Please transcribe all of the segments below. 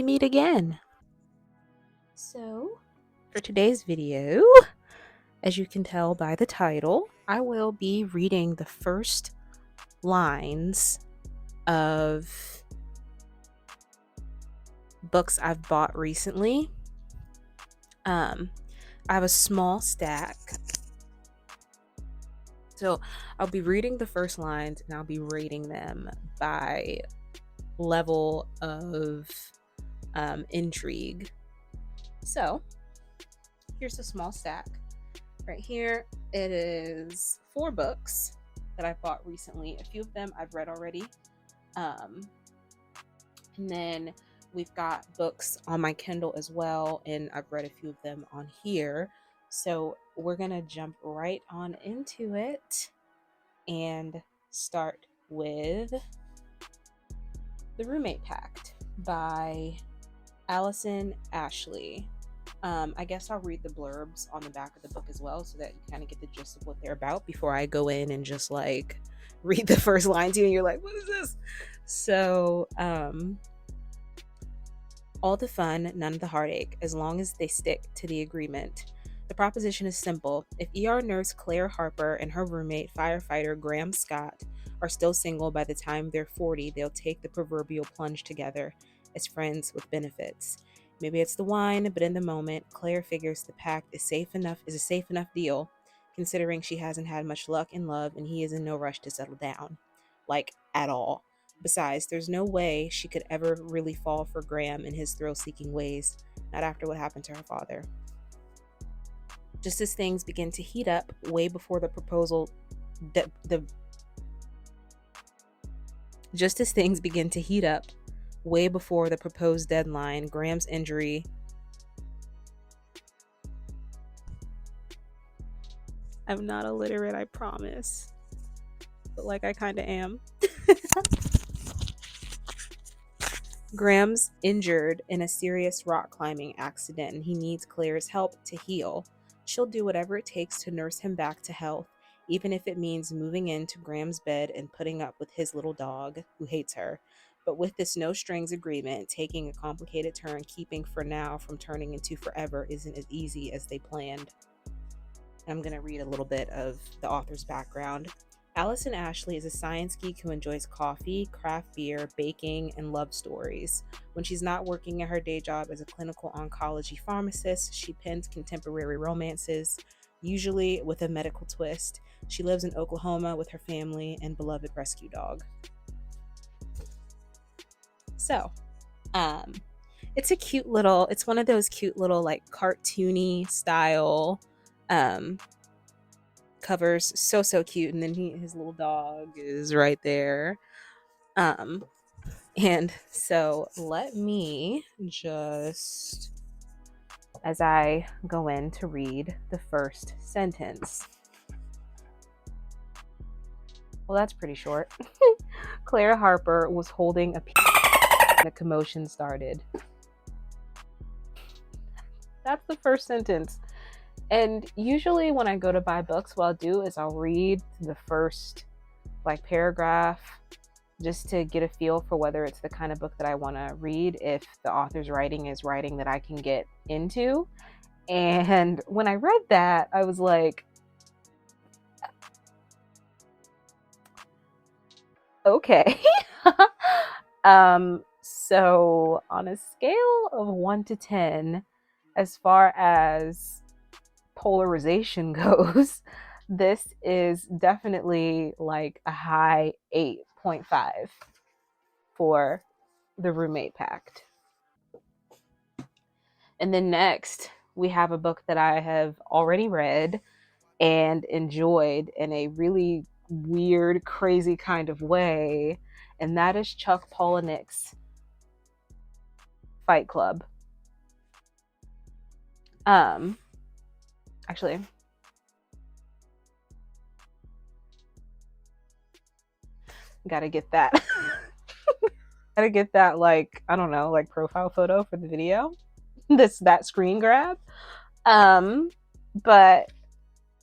we meet again. So, for today's video, as you can tell by the title, I will be reading the first lines of books I've bought recently. I have a small stack. So I'll be reading the first lines and I'll be rating them by level of intrigue. So here's a small stack. Right here, it is 4 books that I bought recently. A few of them I've read already. And then we've got books on my Kindle as well, and I've read a few of them on here. So we're going to jump right on into it and start with The Roommate Pact by Allison Ashley. I guess I'll read the blurbs on the back of the book as well so that you kind of get the gist of what they're about before I go in and just like read the first line to you and you're like, what is this? So, all the fun, none of the heartache, as long as they stick to the agreement. The proposition is simple. If ER nurse Claire Harper and her roommate, firefighter Graham Scott, are still single by the time they're 40, they'll take the proverbial plunge together as friends with benefits. Maybe it's the wine, but in the moment, Claire figures the pact is a safe enough deal, considering she hasn't had much luck in love and he is in no rush to settle down. Like, at all. Besides, there's no way she could ever really fall for Graham in his thrill-seeking ways, not after what happened to her father. Just as things begin to heat up way before the proposal, just as things begin to heat up way before the proposed deadline, Graham's injury. I'm not illiterate, I promise. But like I kind of am. Graham's injured in a serious rock climbing accident and he needs Claire's help to heal. She'll do whatever it takes to nurse him back to health, even if it means moving into Graham's bed and putting up with his little dog, who hates her. But with this no-strings agreement taking a complicated turn, keeping for now from turning into forever isn't as easy as they planned. I'm going to read a little bit of the author's background. Allison Ashley is a science geek who enjoys coffee, craft beer, baking, and love stories. When she's not working at her day job as a clinical oncology pharmacist, she pens contemporary romances, usually with a medical twist. She lives in Oklahoma with her family and beloved rescue dog. So, it's one of those cute little like cartoony style covers. So cute. And then his little dog is right there. And so let me just, as I go in to read the first sentence. Well, that's pretty short. Claire Harper was holding a piece and the commotion started. That's the first sentence. And usually when I go to buy books, what I'll do is I'll read the first like paragraph just to get a feel for whether it's the kind of book that I want to read, if the author's writing is writing that I can get into. And when I read that, I was like, okay. So on a scale of 1 to 10, as far as polarization goes, this is definitely like a high 8.5 for The Roommate Pact. And then next, we have a book that I have already read and enjoyed in a really weird, crazy kind of way, and that is Chuck Palahniuk's Fight Club. Actually, gotta get that. Gotta get that, like, I don't know, like profile photo for the video. That screen grab. But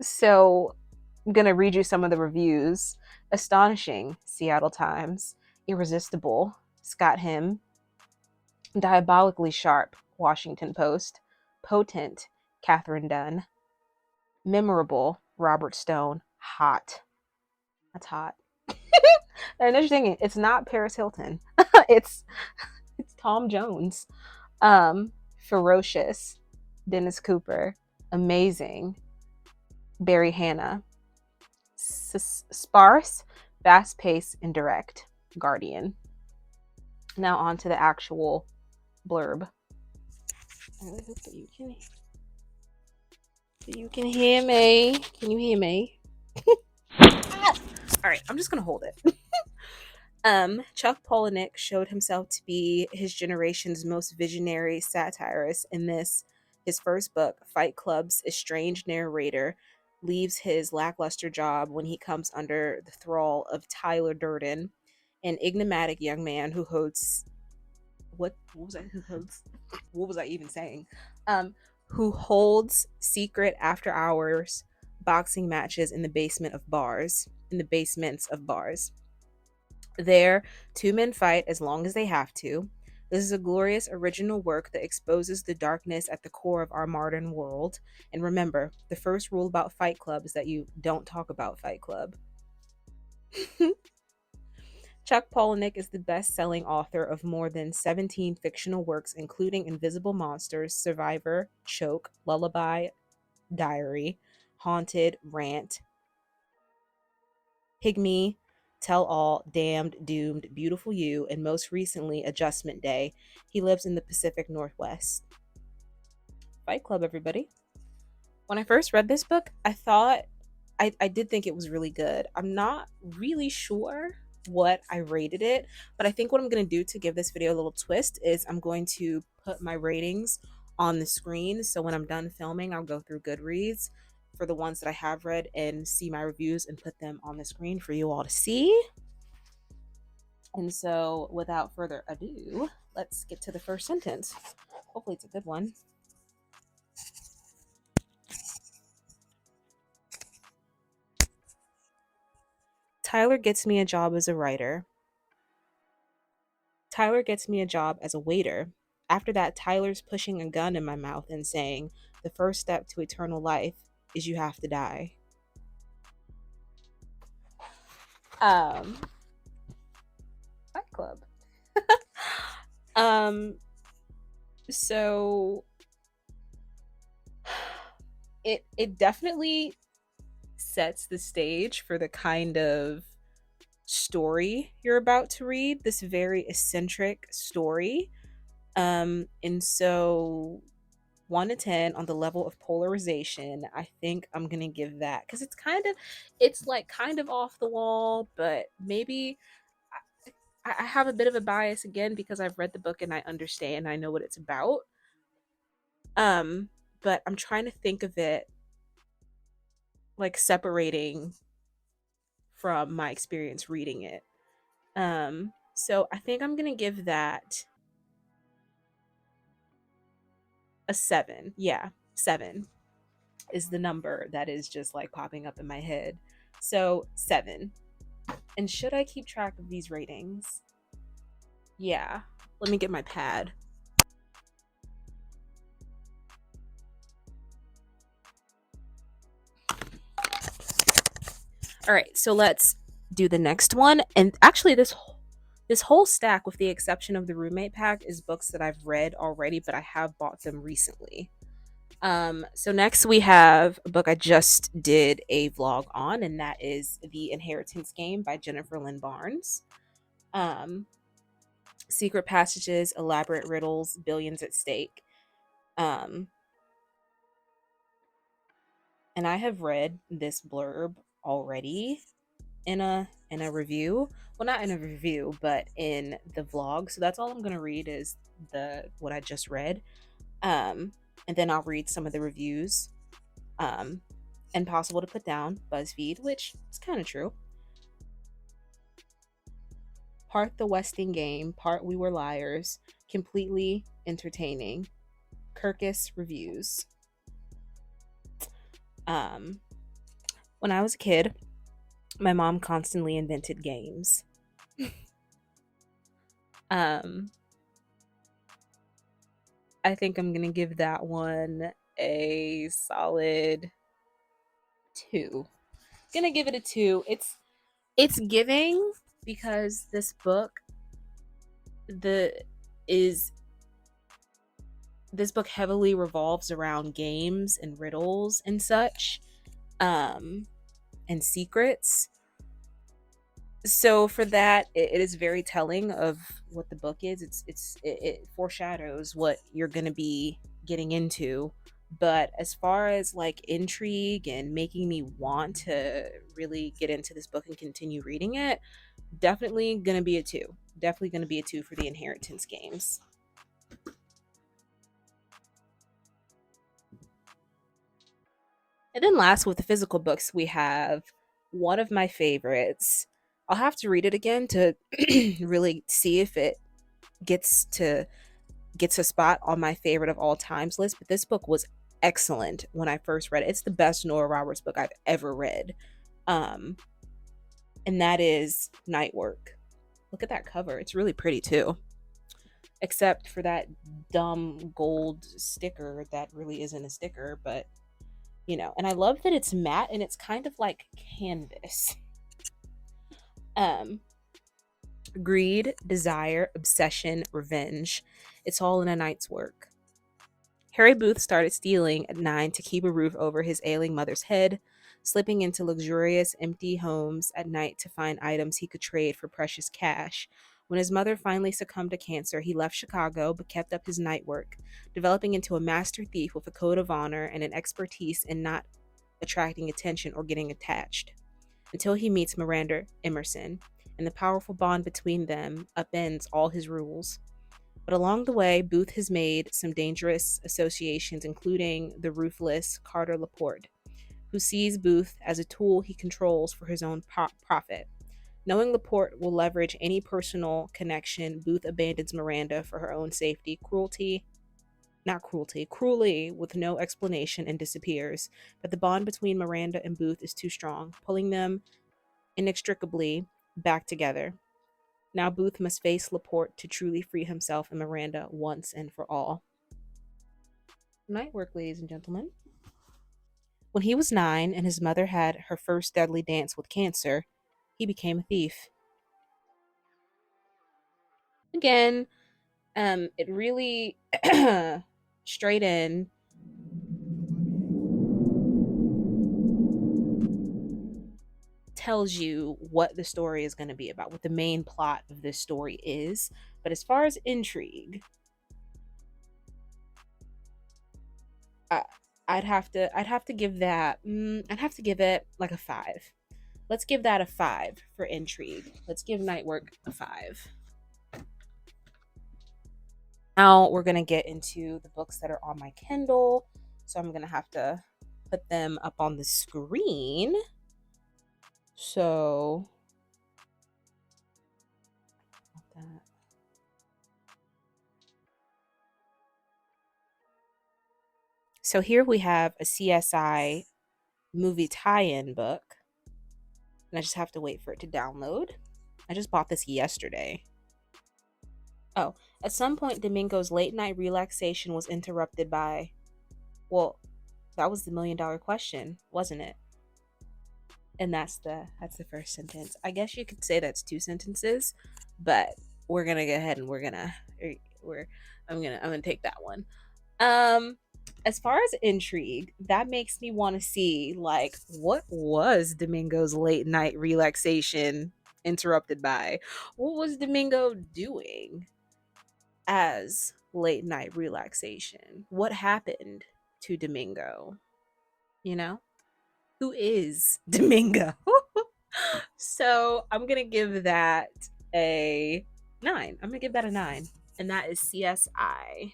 so I'm gonna read you some of the reviews. Astonishing, Seattle Times. Irresistible, Scott Him. Diabolically sharp, Washington Post. Potent, Catherine Dunn. Memorable, Robert Stone. Hot. That's hot. And interesting, it's not Paris Hilton. it's it's Tom Jones. Ferocious, Dennis Cooper. Amazing, Barry Hannah. Sparse, fast paced, and direct, Guardian. Now on to the actual blurb. I really hope that you can hear me. Can you hear me? All right, I'm just gonna hold it. Chuck Palahniuk showed himself to be his generation's most visionary satirist in this, his first book. Fight Club's estranged narrator leaves his lackluster job when he comes under the thrall of Tyler Durden, an enigmatic young man who holds what was I who holds what was I even saying? Who holds secret after hours boxing matches in the basements of bars. There, two men fight as long as they have to. This is a glorious original work that exposes the darkness at the core of our modern world. And remember, the first rule about Fight Club is that you don't talk about Fight Club. Chuck Palahniuk is the best-selling author of more than 17 fictional works, including Invisible Monsters, Survivor, Choke, Lullaby, Diary, Haunted, Rant, Pygmy, Tell All, Damned, Doomed, Beautiful You, and most recently, Adjustment Day. He lives in the Pacific Northwest. Fight Club, everybody. When I first read this book, I did think it was really good. I'm not really sure what I rated it, but I think what I'm going to do to give this video a little twist is I'm going to put my ratings on the screen. So when I'm done filming, I'll go through Goodreads for the ones that I have read and see my reviews and put them on the screen for you all to see. And so without further ado, let's get to the first sentence. Hopefully it's a good one. Tyler gets me a job as a writer. Tyler gets me a job as a waiter. After that, Tyler's pushing a gun in my mouth and saying, the first step to eternal life is you have to die. Fight Club. So it definitely sets the stage for the kind of story you're about to read, this very eccentric story. And so 1 to 10 on the level of polarization, I think I'm gonna give that, because it's like kind of off the wall, but maybe I have a bit of a bias again because I've read the book and I understand, I know what it's about. But I'm trying to think of it like separating from my experience reading it. So I think I'm gonna give that a 7. Yeah, 7 is the number that is just like popping up in my head. So 7. And should I keep track of these ratings? Yeah. Let me get my pad. All right, so let's do the next one. And actually this whole stack, with the exception of the roommate pack, is books that I've read already, but I have bought them recently. So next we have a book I just did a vlog on, and that is The Inheritance Game by Jennifer Lynn Barnes. Secret passages, elaborate riddles, billions at stake. And I have read this blurb already in a review. Well, not in a review, but in the vlog. So that's all I'm gonna read is what I just read. And then I'll read some of the reviews. Impossible to put down, BuzzFeed, which is kind of true. Part The Westing Game, part We Were Liars, completely entertaining. Kirkus Reviews. When I was a kid, my mom constantly invented games. I think I'm gonna give that one a solid 2. Gonna give it a 2. It's giving because this book the is this book heavily revolves around games and riddles and such, um, and secrets. So for that, it is very telling of what the book is. It foreshadows what you're gonna be getting into. But as far as like intrigue and making me want to really get into this book and continue reading it, definitely gonna be a 2. Definitely gonna be a 2 for the inheritance games. And then last with the physical books, we have one of my favorites. I'll have to read it again to really see if it gets to gets a spot on my favorite of all times list, but this book was excellent when I first read it. It's the best Nora Roberts book I've ever read. Um and that is Nightwork. Look at that cover. It's really pretty too. Except for that dumb gold sticker that really isn't a sticker, but and I love that it's matte and it's kind of like canvas. Um, greed, desire, obsession, revenge. It's all in a night's work. Harry Booth started stealing at 9 to keep a roof over his ailing mother's head, slipping into luxurious, empty homes at night to find items he could trade for precious cash. When his mother finally succumbed to cancer, he left Chicago but kept up his night work, developing into a master thief with a code of honor and an expertise in not attracting attention or getting attached, until he meets Miranda Emerson, and the powerful bond between them upends all his rules. But along the way, Booth has made some dangerous associations, including the ruthless Carter Laporte, who sees Booth as a tool he controls for his own profit. Knowing Laporte will leverage any personal connection, Booth abandons Miranda for her own safety, cruelly, with no explanation, and disappears. But the bond between Miranda and Booth is too strong, pulling them inextricably back together. Now Booth must face Laporte to truly free himself and Miranda once and for all. Night work, ladies and gentlemen. When he was 9 and his mother had her first deadly dance with cancer, he became a thief. Again, it really straight in tells you what the story is going to be about, what the main plot of this story is. But as far as intrigue, I, I'd have to give that. I'd have to give it like a 5. Let's give that a 5 for intrigue. Let's give Nightwork a 5. Now we're gonna get into the books that are on my Kindle, so I'm gonna have to put them up on the screen. So So here we have a CSI movie tie-in book, and I just have to wait for it to download. I just bought this yesterday. Oh, at some point, Domingo's late night relaxation was interrupted by, well, that was the $1,000,000 question, wasn't it? And that's the first sentence. I guess you could say that's 2 sentences, but we're gonna go ahead and we're I'm gonna take that one. As far as intrigue, that makes me want to see like what was Domingo's late night relaxation interrupted by? What was Domingo doing as late night relaxation? What happened to Domingo? You know? Who is Domingo? So I'm gonna give that a 9. I'm gonna give that a 9. And that is CSI.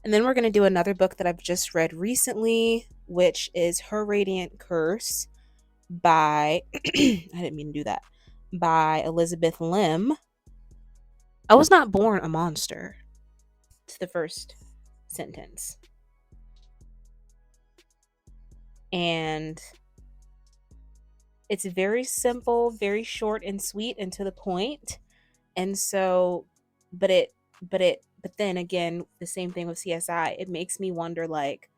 And then we're going to do another book that I've just read recently, which is Her Radiant Curse by, I didn't mean to do that, by Elizabeth Lim. I was not born a monster. It's the first sentence. And it's very simple, very short and sweet and to the point. And so, but But then again, the same thing with CSI. It makes me wonder, like,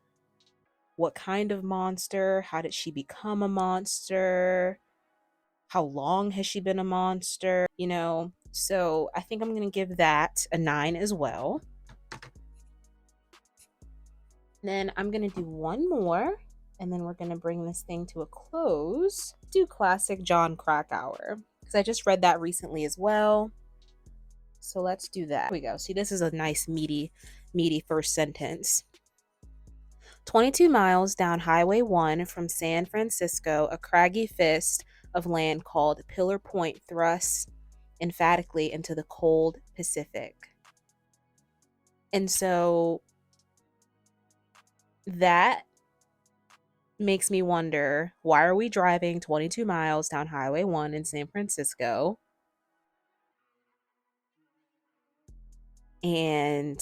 what kind of monster? How did she become a monster? How long has she been a monster? So I think I'm going to give that a 9 as well. Then I'm going to do one more, and then we're going to bring this thing to a close. Do classic John Krakauer, because I just read that recently as well. So let's do that. Here we go. See, this is a nice meaty first sentence. 22 miles down Highway 1 from San Francisco, a craggy fist of land called Pillar Point thrusts emphatically into the cold Pacific. And so that makes me wonder, why are we driving 22 miles down Highway 1 in San Francisco? And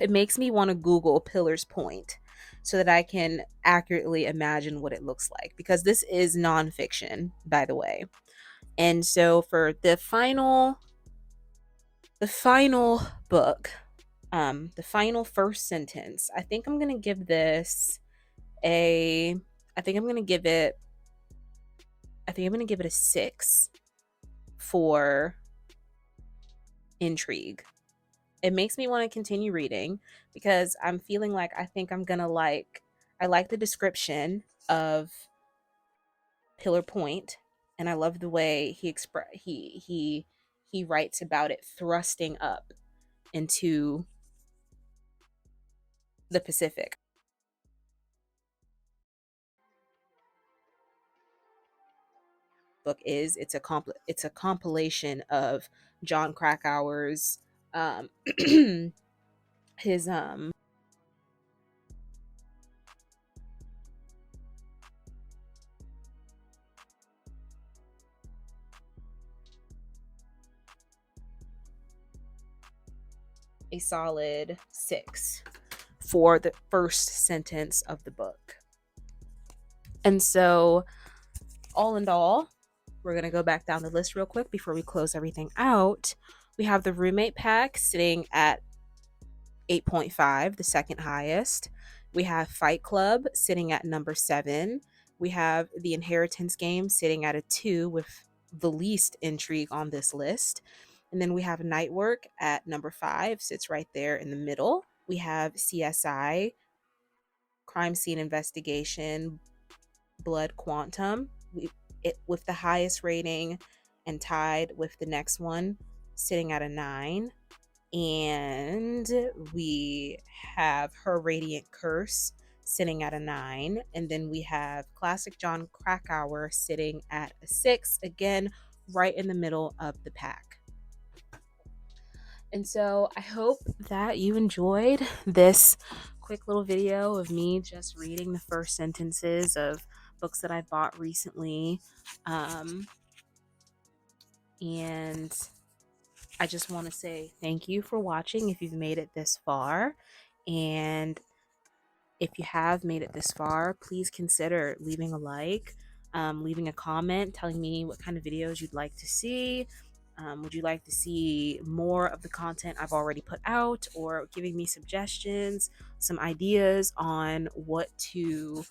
it makes me want to Google Pillars Point so that I can accurately imagine what it looks like, because this is nonfiction, by the way. And so for the final book, the final first sentence, I think I'm gonna give this a I think I'm gonna give it a 6 for intrigue. It makes me want to continue reading because I'm feeling like I think I'm gonna I like the description of Pillar Point, and I love the way he writes about it thrusting up into the Pacific. Book is it's a compilation of John Krakauer's um his a solid 6 for the first sentence of the book. And so, all in all, we're going to go back down the list real quick before we close everything out. We have the roommate pack sitting at 8.5, the second highest. We have Fight Club sitting at number 7. We have The Inheritance Game sitting at a 2 with the least intrigue on this list. And then we have Night Work at number 5, sits right there in the middle. We have CSI, Crime Scene Investigation, Blood Quantum, with the highest rating and tied with the next one, sitting at a 9. And we have Her Radiant Curse sitting at a 9. And then we have Classic John Krakauer sitting at a 6, again, right in the middle of the pack. And so I hope that you enjoyed this quick little video of me just reading the first sentences of books that I bought recently. And I just want to say thank you for watching if you've made it this far. And if you have made it this far, please consider leaving a like, leaving a comment, telling me what kind of videos you'd like to see. Would you like to see more of the content I've already put out, or giving me suggestions, some ideas on what to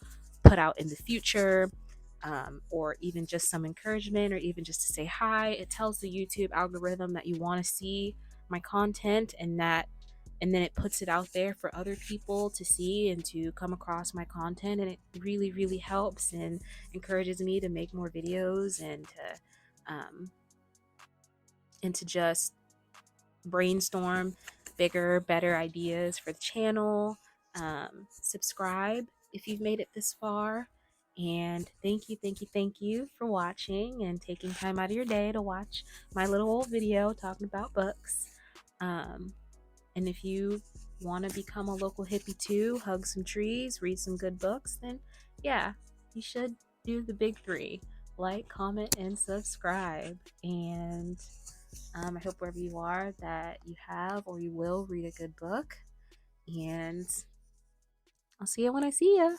put out in the future, or even just some encouragement, or even just to say hi? It tells the YouTube algorithm that you want to see my content, and then it puts it out there for other people to see and to come across my content, and it really, really helps and encourages me to make more videos and to just brainstorm bigger, better ideas for the channel. Subscribe if you've made it this far. And thank you for watching and taking time out of your day to watch my little old video talking about books. And if you want to become a local hippie too, hug some trees, read some good books, then yeah, you should do the big 3: like, comment, and subscribe. And I hope wherever you are that you have or you will read a good book. And I'll see you when I see you.